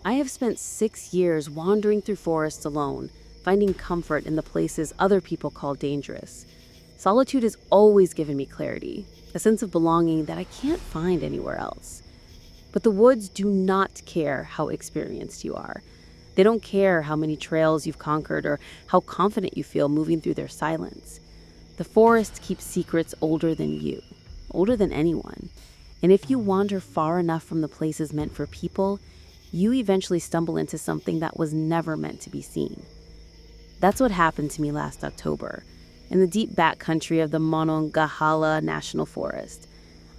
I have spent 6 years wandering through forests alone, finding comfort in the places other people call dangerous. Solitude has always given me clarity, a sense of belonging that I can't find anywhere else. But the woods do not care how experienced you are. They don't care how many trails you've conquered or how confident you feel moving through their silence. The forest keeps secrets older than you, older than anyone. And if you wander far enough from the places meant for people, you eventually stumble into something that was never meant to be seen. That's what happened to me last October, in the deep backcountry of the Monongahela National Forest.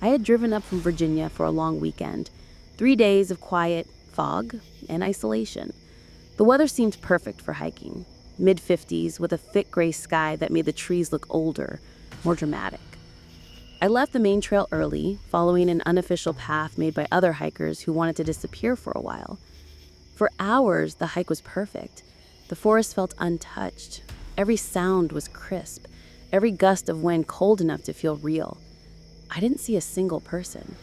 I had driven up from Virginia for a long weekend, 3 days of quiet, fog, and isolation. The weather seemed perfect for hiking, mid-50s with a thick gray sky that made the trees look older, more dramatic. I left the main trail early, following an unofficial path made by other hikers who wanted to disappear for a while. For hours, the hike was perfect. The forest felt untouched. Every sound was crisp, every gust of wind cold enough to feel real. I didn't see a single person.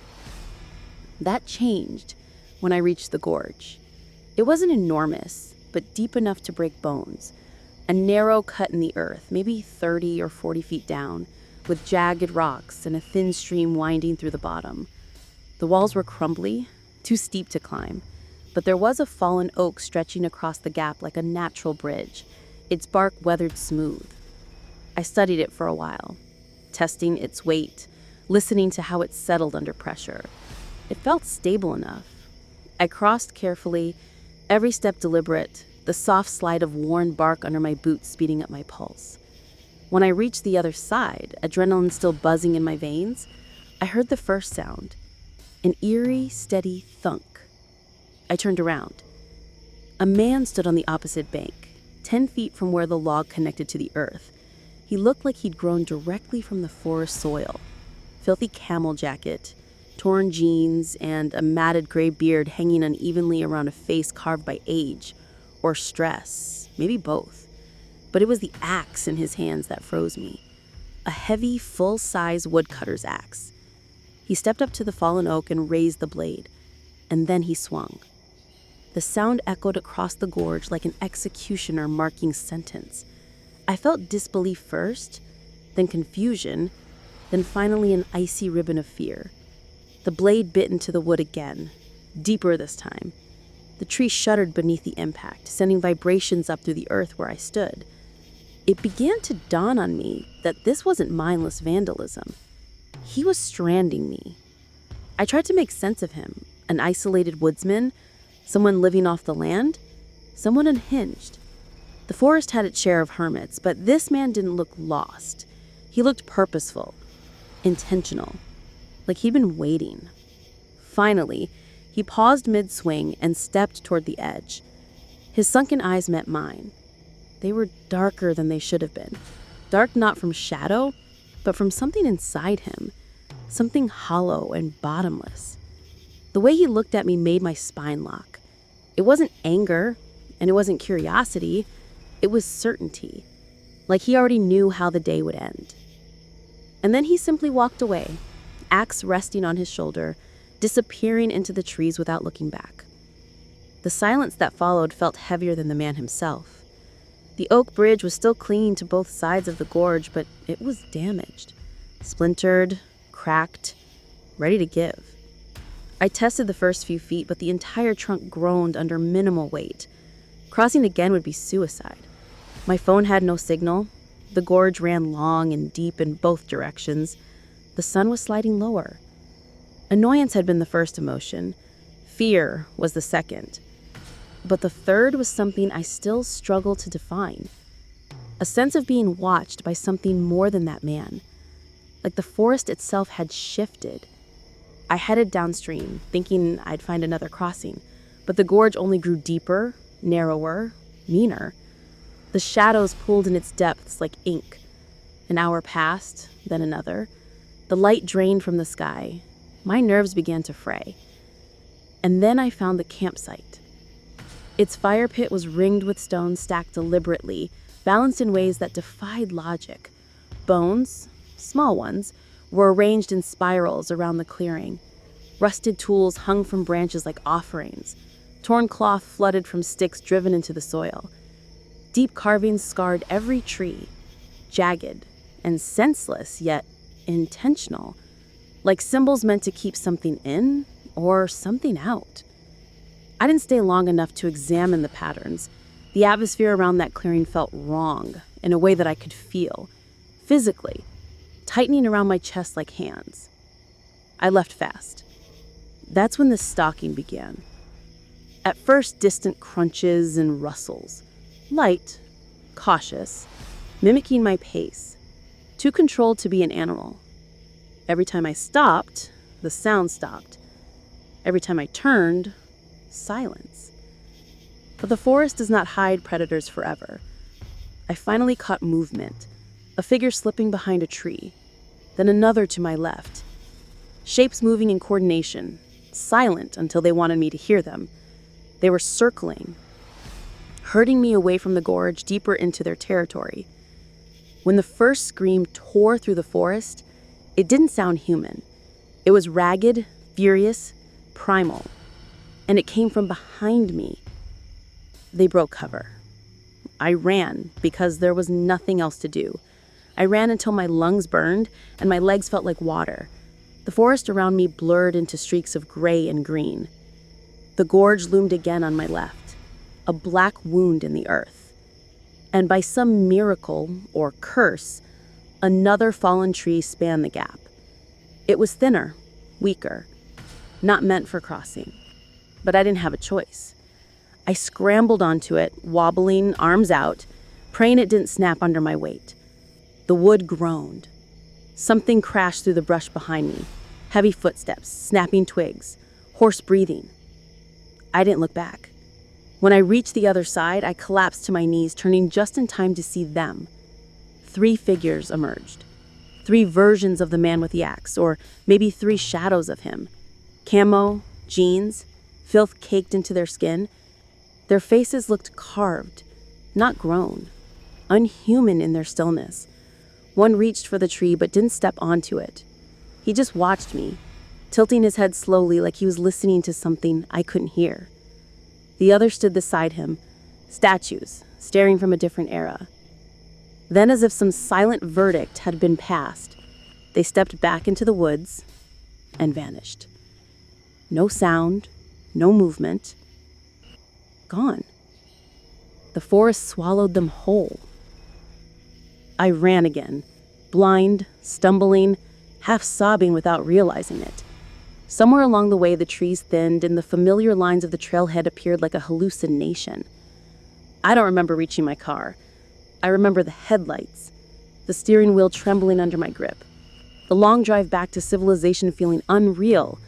That changed when I reached the gorge. It wasn't enormous, but deep enough to break bones. A narrow cut in the earth, maybe 30 or 40 feet down, with jagged rocks and a thin stream winding through the bottom. The walls were crumbly, too steep to climb, but there was a fallen oak stretching across the gap like a natural bridge, its bark weathered smooth. I studied it for a while, testing its weight, listening to how it settled under pressure. It felt stable enough. I crossed carefully, every step deliberate, the soft slide of worn bark under my boots speeding up my pulse. When I reached the other side, adrenaline still buzzing in my veins, I heard the first sound, an eerie, steady thunk. I turned around. A man stood on the opposite bank, 10 feet from where the log connected to the earth. He looked like he'd grown directly from the forest soil. Filthy camel jacket, torn jeans, and a matted gray beard hanging unevenly around a face carved by age or stress, maybe both. But it was the axe in his hands that froze me. A heavy, full-size woodcutter's axe. He stepped up to the fallen oak and raised the blade, and then he swung. The sound echoed across the gorge like an executioner marking sentence. I felt disbelief first, then confusion, then finally an icy ribbon of fear. The blade bit into the wood again, deeper this time. The tree shuddered beneath the impact, sending vibrations up through the earth where I stood. It began to dawn on me that this wasn't mindless vandalism. He was stranding me. I tried to make sense of him, an isolated woodsman, someone living off the land, someone unhinged. The forest had its share of hermits, but this man didn't look lost. He looked purposeful, intentional, like he'd been waiting. Finally, he paused mid-swing and stepped toward the edge. His sunken eyes met mine. They were darker than they should have been. Dark not from shadow, but from something inside him, something hollow and bottomless. The way he looked at me made my spine lock. It wasn't anger, and it wasn't curiosity. It was certainty, like he already knew how the day would end. And then he simply walked away, axe resting on his shoulder, disappearing into the trees without looking back. The silence that followed felt heavier than the man himself. The oak bridge was still clinging to both sides of the gorge, but it was damaged, splintered, cracked, ready to give. I tested the first few feet, but the entire trunk groaned under minimal weight. Crossing again would be suicide. My phone had no signal. The gorge ran long and deep in both directions. The sun was sliding lower. Annoyance had been the first emotion. Fear was the second. But the third was something I still struggle to define. A sense of being watched by something more than that man. Like the forest itself had shifted. I headed downstream, thinking I'd find another crossing, but the gorge only grew deeper, narrower, meaner. The shadows pooled in its depths like ink. An hour passed, then another. The light drained from the sky. My nerves began to fray. And then I found the campsite. Its fire pit was ringed with stones stacked deliberately, balanced in ways that defied logic. Bones, small ones, were arranged in spirals around the clearing. Rusted tools hung from branches like offerings. Torn cloth flooded from sticks driven into the soil. Deep carvings scarred every tree, jagged and senseless, yet intentional, like symbols meant to keep something in or something out. I didn't stay long enough to examine the patterns. The atmosphere around that clearing felt wrong in a way that I could feel, physically, tightening around my chest like hands. I left fast. That's when the stalking began. At first, distant crunches and rustles, light, cautious, mimicking my pace, too controlled to be an animal. Every time I stopped, the sound stopped. Every time I turned, silence. But the forest does not hide predators forever. I finally caught movement, a figure slipping behind a tree, then another to my left. Shapes moving in coordination, silent until they wanted me to hear them. They were circling, herding me away from the gorge deeper into their territory. When the first scream tore through the forest, it didn't sound human. It was ragged, furious, primal, and it came from behind me. They broke cover. I ran because there was nothing else to do. I ran until my lungs burned and my legs felt like water. The forest around me blurred into streaks of gray and green. The gorge loomed again on my left, a black wound in the earth. And by some miracle or curse, another fallen tree spanned the gap. It was thinner, weaker, not meant for crossing. But I didn't have a choice. I scrambled onto it, wobbling, arms out, praying it didn't snap under my weight. The wood groaned. Something crashed through the brush behind me. Heavy footsteps, snapping twigs, hoarse breathing. I didn't look back. When I reached the other side, I collapsed to my knees, turning just in time to see them. 3 figures emerged. 3 versions of the man with the axe, or maybe 3 shadows of him. Camo, jeans, filth caked into their skin. Their faces looked carved, not grown, unhuman in their stillness. One reached for the tree but didn't step onto it. He just watched me, tilting his head slowly like he was listening to something I couldn't hear. The other stood beside him, statues, staring from a different era. Then, as if some silent verdict had been passed, they stepped back into the woods and vanished. No sound, no movement. Gone. The forest swallowed them whole. I ran again, blind, stumbling, half sobbing without realizing it. Somewhere along the way, the trees thinned and the familiar lines of the trailhead appeared like a hallucination. I don't remember reaching my car. I remember the headlights, the steering wheel trembling under my grip, the long drive back to civilization feeling unreal,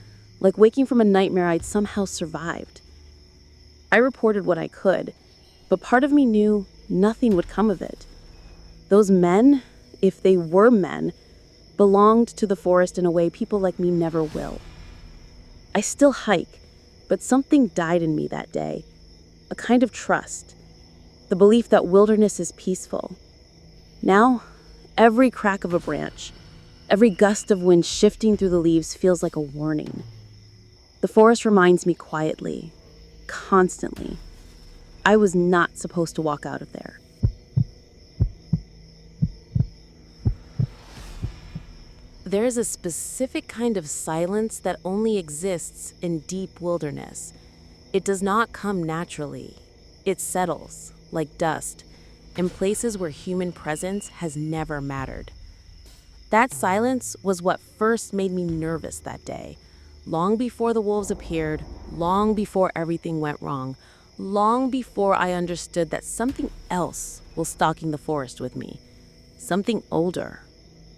like waking from a nightmare I'd somehow survived. I reported what I could, but part of me knew nothing would come of it. Those men, if they were men, belonged to the forest in a way people like me never will. I still hike, but something died in me that day, a kind of trust, the belief that wilderness is peaceful. Now, every crack of a branch, every gust of wind shifting through the leaves feels like a warning. The forest reminds me quietly, constantly, I was not supposed to walk out of there. There is a specific kind of silence that only exists in deep wilderness. It does not come naturally. It settles, like dust, in places where human presence has never mattered. That silence was what first made me nervous that day. Long before the wolves appeared, long before everything went wrong, long before I understood that something else was stalking the forest with me. Something older.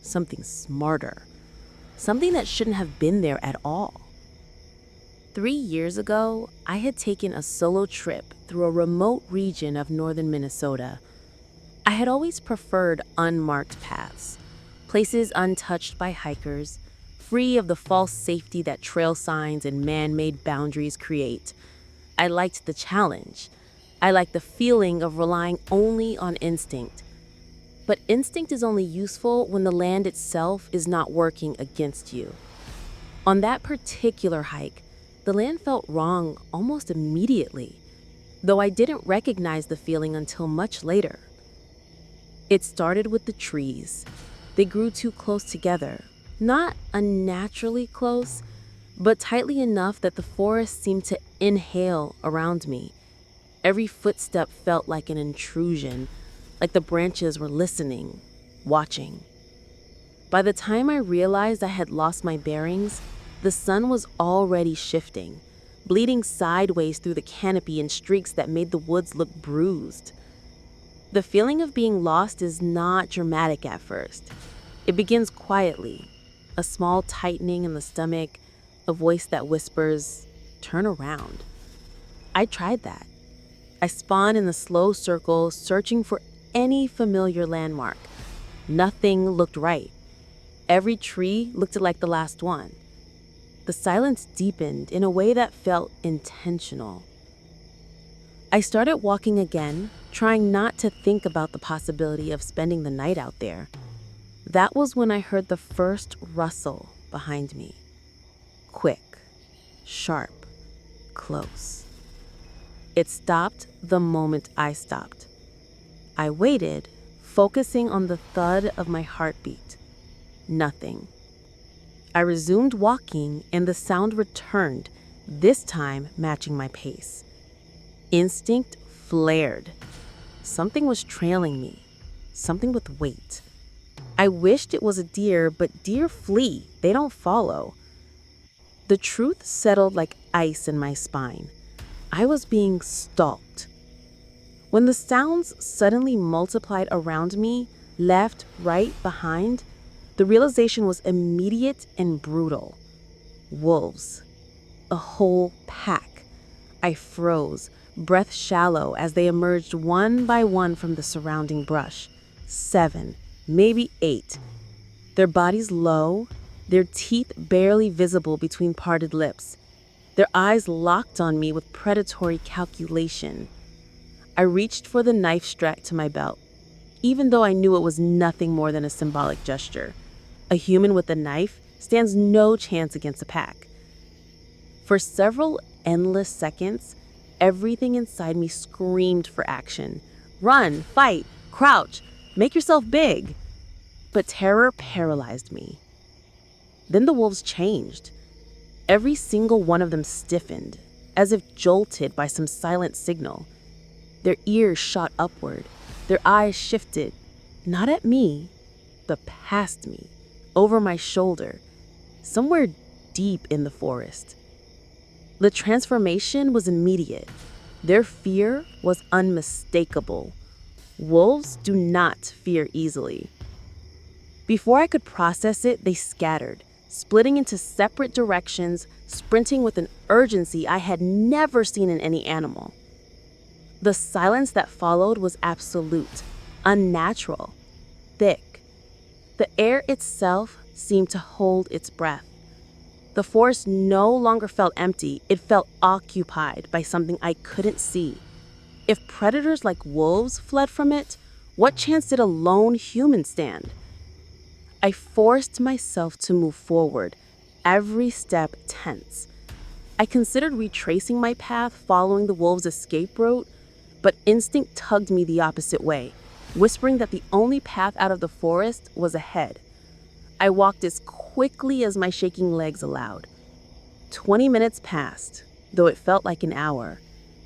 Something smarter. Something that shouldn't have been there at all. 3 years ago, I had taken a solo trip through a remote region of northern Minnesota. I had always preferred unmarked paths, places untouched by hikers, free of the false safety that trail signs and man-made boundaries create. I liked the challenge. I liked the feeling of relying only on instinct. But instinct is only useful when the land itself is not working against you. On that particular hike, the land felt wrong almost immediately, though I didn't recognize the feeling until much later. It started with the trees. They grew too close together, not unnaturally close, but tightly enough that the forest seemed to inhale around me. Every footstep felt like an intrusion, like the branches were listening, watching. By the time I realized I had lost my bearings, the sun was already shifting, bleeding sideways through the canopy in streaks that made the woods look bruised. The feeling of being lost is not dramatic at first. It begins quietly, a small tightening in the stomach, a voice that whispers, "Turn around." I tried that. I spun in the slow circle, searching for any familiar landmark. Nothing looked right. Every tree looked like the last one. The silence deepened in a way that felt intentional. I started walking again, trying not to think about the possibility of spending the night out there. That was when I heard the first rustle behind me. Quick, sharp, close. It stopped the moment I stopped. I waited, focusing on the thud of my heartbeat. Nothing. I resumed walking and the sound returned, this time matching my pace. Instinct flared. Something was trailing me, something with weight. I wished it was a deer, but deer flee, they don't follow. The truth settled like ice in my spine. I was being stalked. When the sounds suddenly multiplied around me, left, right, behind, the realization was immediate and brutal. Wolves. A whole pack. I froze, breath shallow as they emerged one by one from the surrounding brush. 7, maybe 8. Their bodies low, their teeth barely visible between parted lips. Their eyes locked on me with predatory calculation. I reached for the knife strapped to my belt, even though I knew it was nothing more than a symbolic gesture. A human with a knife stands no chance against a pack. For several endless seconds, everything inside me screamed for action. Run, fight, crouch, make yourself big. But terror paralyzed me. Then the wolves changed. Every single one of them stiffened, as if jolted by some silent signal. Their ears shot upward, their eyes shifted, not at me, but past me, over my shoulder, somewhere deep in the forest. The transformation was immediate. Their fear was unmistakable. Wolves do not fear easily. Before I could process it, they scattered, splitting into separate directions, sprinting with an urgency I had never seen in any animal. The silence that followed was absolute, unnatural, thick. The air itself seemed to hold its breath. The forest no longer felt empty, it felt occupied by something I couldn't see. If predators like wolves fled from it, what chance did a lone human stand? I forced myself to move forward, every step tense. I considered retracing my path following the wolves' escape route, but instinct tugged me the opposite way, whispering that the only path out of the forest was ahead. I walked as quickly as my shaking legs allowed. 20 minutes passed, though it felt like an hour,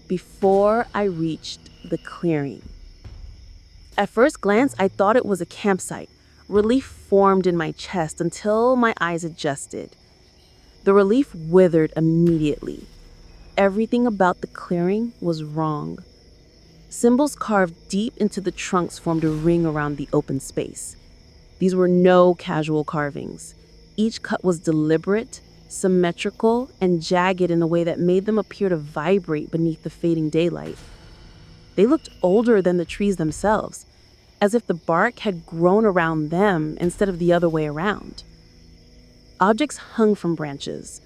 before I reached the clearing. At first glance, I thought it was a campsite. Relief formed in my chest until my eyes adjusted. The relief withered immediately. Everything about the clearing was wrong. Symbols carved deep into the trunks formed a ring around the open space. These were no casual carvings. Each cut was deliberate, symmetrical, and jagged in a way that made them appear to vibrate beneath the fading daylight. They looked older than the trees themselves, as if the bark had grown around them instead of the other way around. Objects hung from branches,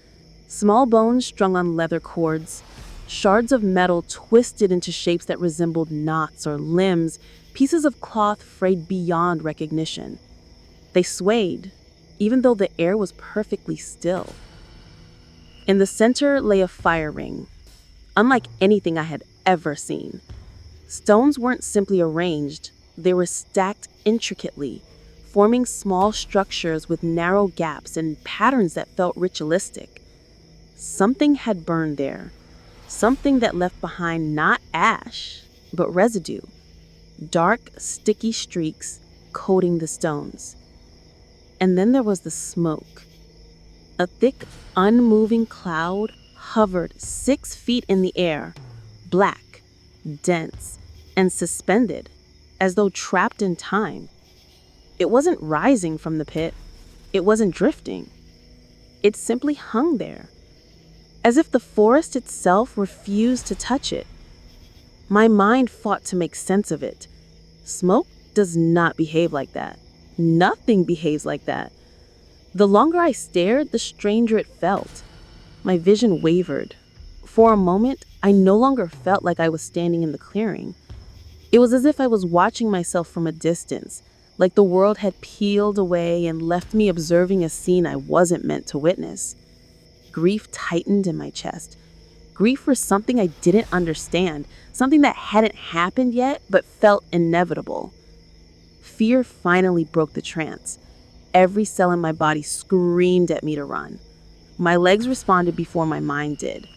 small bones strung on leather cords, shards of metal twisted into shapes that resembled knots or limbs, pieces of cloth frayed beyond recognition. They swayed, even though the air was perfectly still. In the center lay a fire ring, unlike anything I had ever seen. Stones weren't simply arranged, they were stacked intricately, forming small structures with narrow gaps and patterns that felt ritualistic. Something had burned there, something that left behind not ash, but residue, dark, sticky streaks coating the stones. And then there was the smoke. A thick, unmoving cloud hovered 6 feet in the air, black, dense, and suspended, as though trapped in time. It wasn't rising from the pit. It wasn't drifting. It simply hung there, as if the forest itself refused to touch it. My mind fought to make sense of it. Smoke does not behave like that. Nothing behaves like that. The longer I stared, the stranger it felt. My vision wavered. For a moment, I no longer felt like I was standing in the clearing. It was as if I was watching myself from a distance, like the world had peeled away and left me observing a scene I wasn't meant to witness. Grief tightened in my chest. Grief for something I didn't understand, something that hadn't happened yet but felt inevitable. Fear finally broke the trance. Every cell in my body screamed at me to run. My legs responded before my mind did.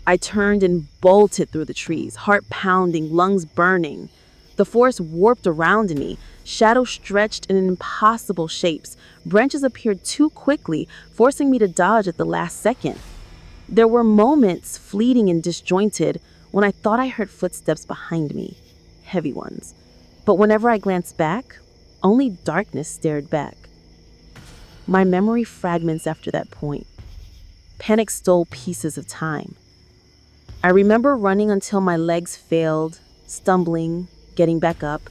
I turned and bolted through the trees, heart pounding, lungs burning. The forest warped around me. Shadows stretched in impossible shapes. Branches appeared too quickly, forcing me to dodge at the last second. There were moments, fleeting and disjointed, when I thought I heard footsteps behind me, heavy ones. But whenever I glanced back, only darkness stared back. My memory fragments after that point. Panic stole pieces of time. I remember running until my legs failed, stumbling, getting back up.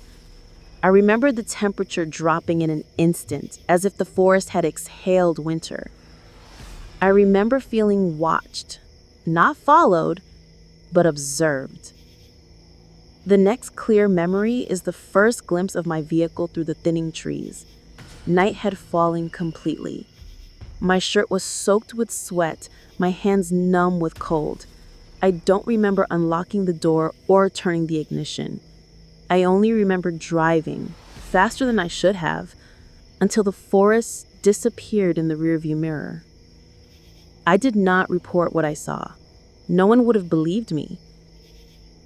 I remember the temperature dropping in an instant, as if the forest had exhaled winter. I remember feeling watched, not followed, but observed. The next clear memory is the first glimpse of my vehicle through the thinning trees. Night had fallen completely. My shirt was soaked with sweat, my hands numb with cold. I don't remember unlocking the door or turning the ignition. I only remember driving, faster than I should have, until the forest disappeared in the rearview mirror. I did not report what I saw. No one would have believed me.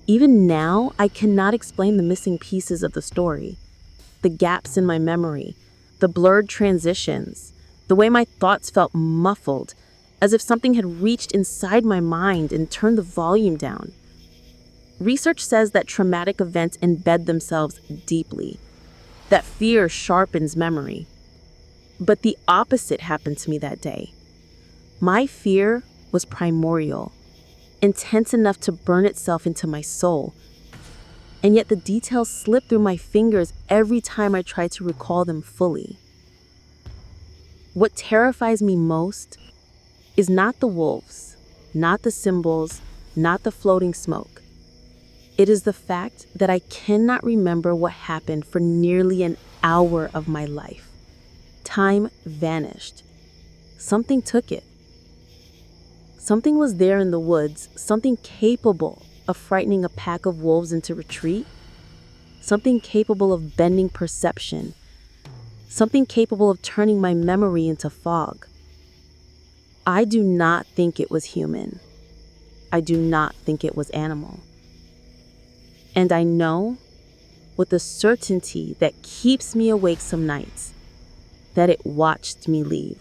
Even now, I cannot explain the missing pieces of the story, the gaps in my memory, the blurred transitions, the way my thoughts felt muffled, as if something had reached inside my mind and turned the volume down. Research says that traumatic events embed themselves deeply, that fear sharpens memory. But the opposite happened to me that day. My fear was primordial, intense enough to burn itself into my soul. And yet the details slip through my fingers every time I try to recall them fully. What terrifies me most is not the wolves, not the symbols, not the floating smoke. It is the fact that I cannot remember what happened for nearly an hour of my life. Time vanished. Something took it. Something was there in the woods, something capable of frightening a pack of wolves into retreat, something capable of bending perception, something capable of turning my memory into fog. I do not think it was human. I do not think it was animal. And I know, with a certainty that keeps me awake some nights, that it watched me leave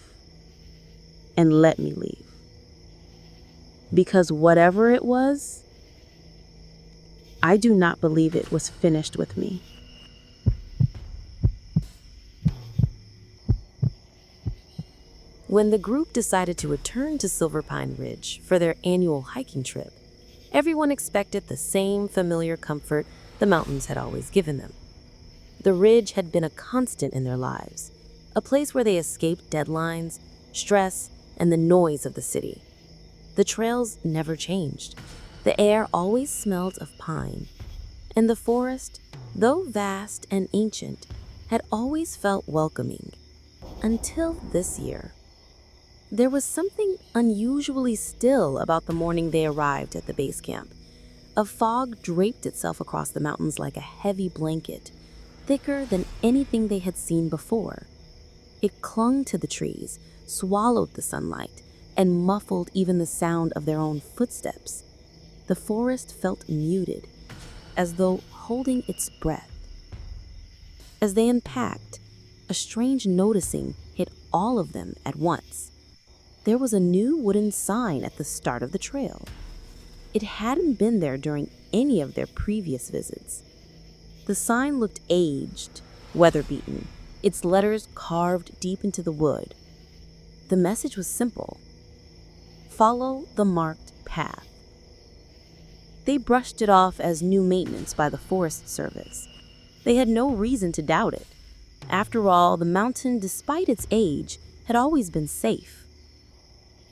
and let me leave. Because whatever it was, I do not believe it was finished with me. When the group decided to return to Silver Pine Ridge for their annual hiking trip, everyone expected the same familiar comfort the mountains had always given them. The ridge had been a constant in their lives, a place where they escaped deadlines, stress, and the noise of the city. The trails never changed. The air always smelled of pine, and the forest, though vast and ancient, had always felt welcoming. Until this year. There was something unusually still about the morning they arrived at the base camp. A fog draped itself across the mountains like a heavy blanket, thicker than anything they had seen before. It clung to the trees, swallowed the sunlight, and muffled even the sound of their own footsteps. The forest felt muted, as though holding its breath. As they unpacked, a strange noticing hit all of them at once. There was a new wooden sign at the start of the trail. It hadn't been there during any of their previous visits. The sign looked aged, weather-beaten, its letters carved deep into the wood. The message was simple: follow the marked path. They brushed it off as new maintenance by the Forest Service. They had no reason to doubt it. After all, the mountain, despite its age, had always been safe.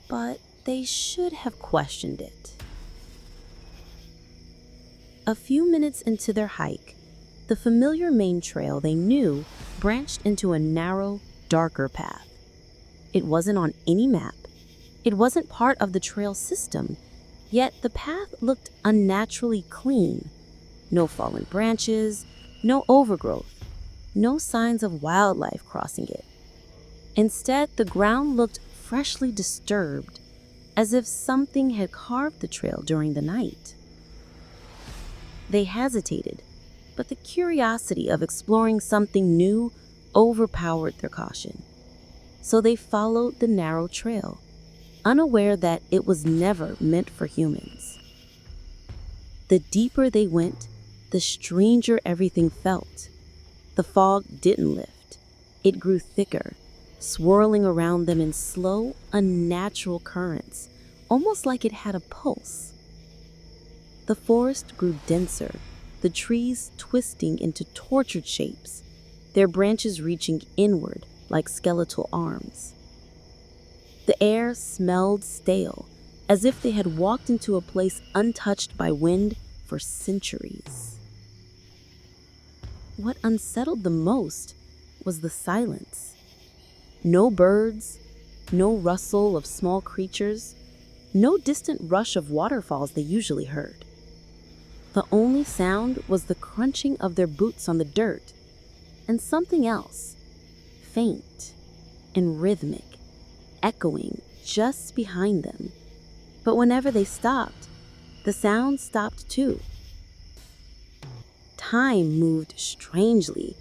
But they should have questioned it. A few minutes into their hike, the familiar main trail they knew branched into a narrow, darker path. It wasn't on any map. It wasn't part of the trail system, yet the path looked unnaturally clean. No fallen branches, no overgrowth, no signs of wildlife crossing it. Instead, the ground looked freshly disturbed, as if something had carved the trail during the night. They hesitated, but the curiosity of exploring something new overpowered their caution. So they followed the narrow trail, unaware that it was never meant for humans. The deeper they went, the stranger everything felt. The fog didn't lift. It grew thicker, swirling around them in slow, unnatural currents, almost like it had a pulse. The forest grew denser, the trees twisting into tortured shapes, their branches reaching inward like skeletal arms. The air smelled stale, as if they had walked into a place untouched by wind for centuries. What unsettled them most was the silence. No birds, no rustle of small creatures, no distant rush of waterfalls they usually heard. The only sound was the crunching of their boots on the dirt, and something else, faint and rhythmic, echoing just behind them. But whenever they stopped, the sound stopped too. Time moved strangely.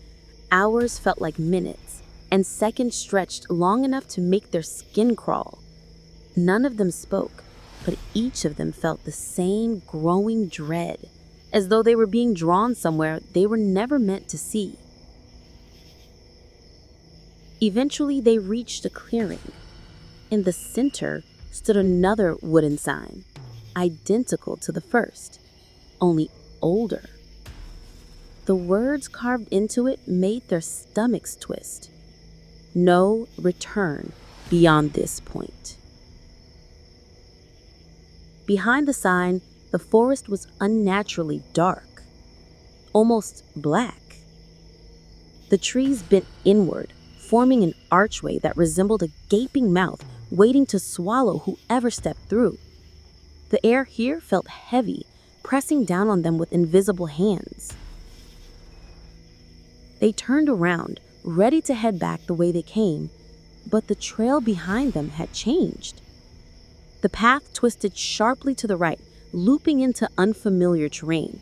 Hours felt like minutes, and seconds stretched long enough to make their skin crawl. None of them spoke, but each of them felt the same growing dread, as though they were being drawn somewhere they were never meant to see. Eventually, they reached a clearing. In the center stood another wooden sign, identical to the first, only older. The words carved into it made their stomachs twist. No return beyond this point. Behind the sign, the forest was unnaturally dark, almost black. The trees bent inward, forming an archway that resembled a gaping mouth waiting to swallow whoever stepped through. The air here felt heavy, pressing down on them with invisible hands. They turned around, ready to head back the way they came, but the trail behind them had changed. The path twisted sharply to the right, looping into unfamiliar terrain.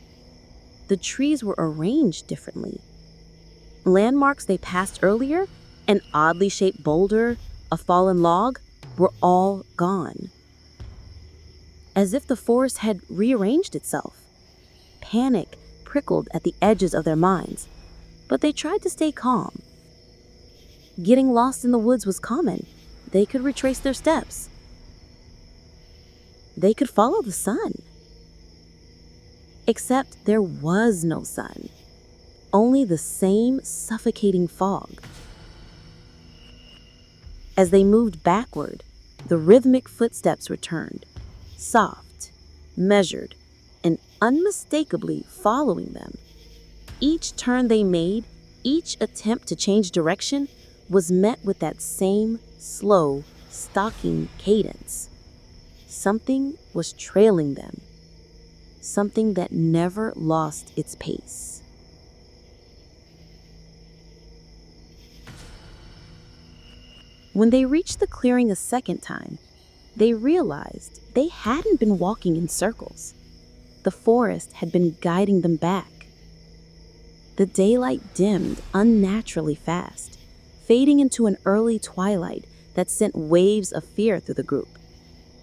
The trees were arranged differently. Landmarks they passed earlier, an oddly shaped boulder, a fallen log, were all gone. As if the forest had rearranged itself. Panic prickled at the edges of their minds, but they tried to stay calm. Getting lost in the woods was common. They could retrace their steps. They could follow the sun. Except there was no sun, only the same suffocating fog. As they moved backward, the rhythmic footsteps returned, soft, measured, and unmistakably following them. Each turn they made, each attempt to change direction, was met with that same slow, stalking cadence. Something was trailing them, something that never lost its pace. When they reached the clearing a second time, they realized they hadn't been walking in circles. The forest had been guiding them back. The daylight dimmed unnaturally fast, fading into an early twilight that sent waves of fear through the group.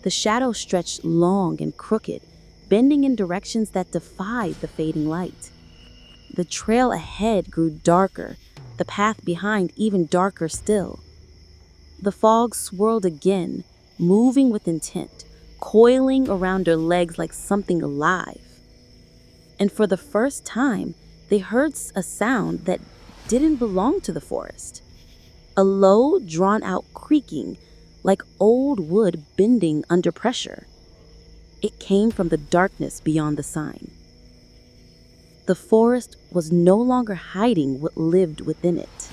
The shadows stretched long and crooked, bending in directions that defied the fading light. The trail ahead grew darker, the path behind even darker still. The fog swirled again, moving with intent, coiling around their legs like something alive. And for the first time, they heard a sound that didn't belong to the forest. A low, drawn-out creaking, like old wood bending under pressure. It came from the darkness beyond the sign. The forest was no longer hiding what lived within it.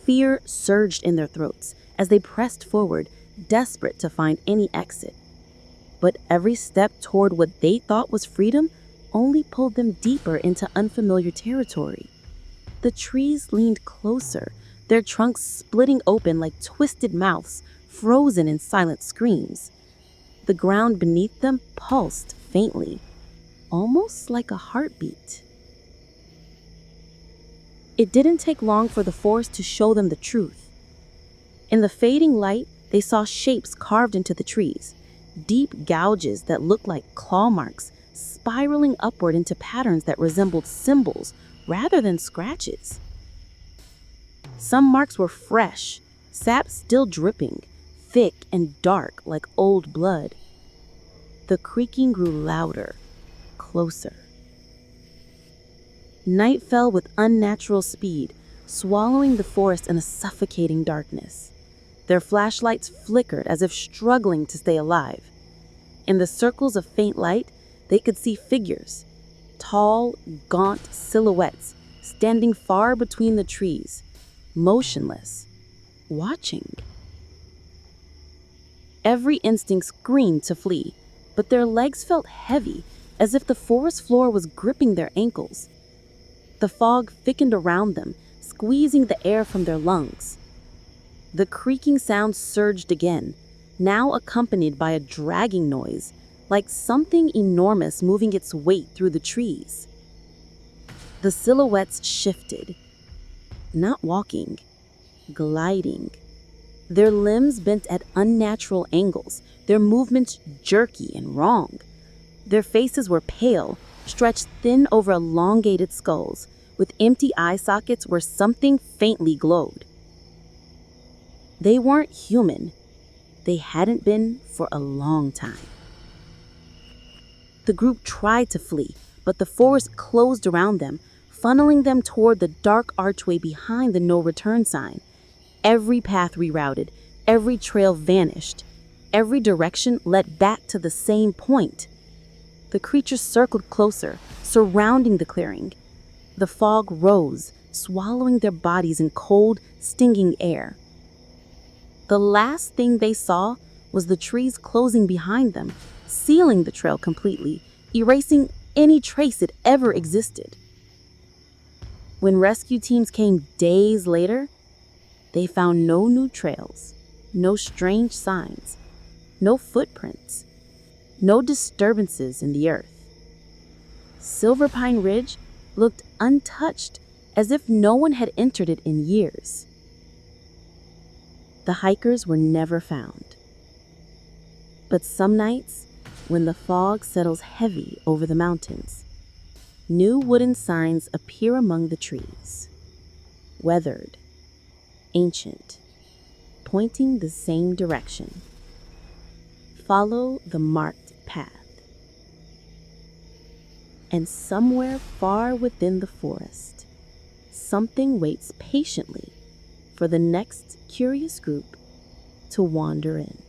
Fear surged in their throats as they pressed forward, desperate to find any exit. But every step toward what they thought was freedom only pulled them deeper into unfamiliar territory. The trees leaned closer, their trunks splitting open like twisted mouths, frozen in silent screams. The ground beneath them pulsed faintly, almost like a heartbeat. It didn't take long for the forest to show them the truth. In the fading light, they saw shapes carved into the trees, deep gouges that looked like claw marks, spiraling upward into patterns that resembled symbols rather than scratches. Some marks were fresh, sap still dripping, thick and dark like old blood. The creaking grew louder, closer. Night fell with unnatural speed, swallowing the forest in a suffocating darkness. Their flashlights flickered as if struggling to stay alive. In the circles of faint light, they could see figures, tall, gaunt silhouettes, standing far between the trees, motionless, watching. Every instinct screamed to flee, but their legs felt heavy, as if the forest floor was gripping their ankles. The fog thickened around them, squeezing the air from their lungs. The creaking sound surged again, now accompanied by a dragging noise, like something enormous moving its weight through the trees. The silhouettes shifted, not walking, gliding. Their limbs bent at unnatural angles, their movements jerky and wrong. Their faces were pale, stretched thin over elongated skulls, with empty eye sockets where something faintly glowed. They weren't human. They hadn't been for a long time. The group tried to flee, but the forest closed around them, funneling them toward the dark archway behind the no-return sign. Every path rerouted, every trail vanished, every direction led back to the same point. The creatures circled closer, surrounding the clearing. The fog rose, swallowing their bodies in cold, stinging air. The last thing they saw was the trees closing behind them, sealing the trail completely, erasing any trace it ever existed. When rescue teams came days later, they found no new trails, no strange signs, no footprints, no disturbances in the earth. Silver Pine Ridge looked untouched, as if no one had entered it in years. The hikers were never found. But some nights, when the fog settles heavy over the mountains, new wooden signs appear among the trees, weathered, ancient, pointing the same direction. Follow the marked path. And somewhere far within the forest, something waits patiently for the next curious group to wander in.